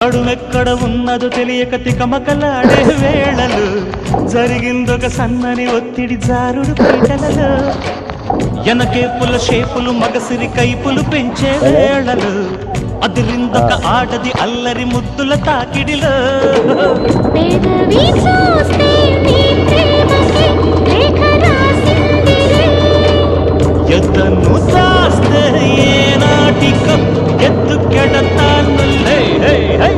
అడుమెక్కడ ఉన్నదో తెలియక తికమకలాడే వేళలు జరిగిందొక సన్నని ఒత్తిడి జారుడు పీటలలో ఎనకేపుల షేపులు మగసిరి కైపులు పెంచే వేళలు అదిరిందొక ఆడది అల్లరి ముద్దుల తాకిడిలో ఎద్దను సాస్తే ఏనాటికో ఎత్తు కెడతాను హే హే హే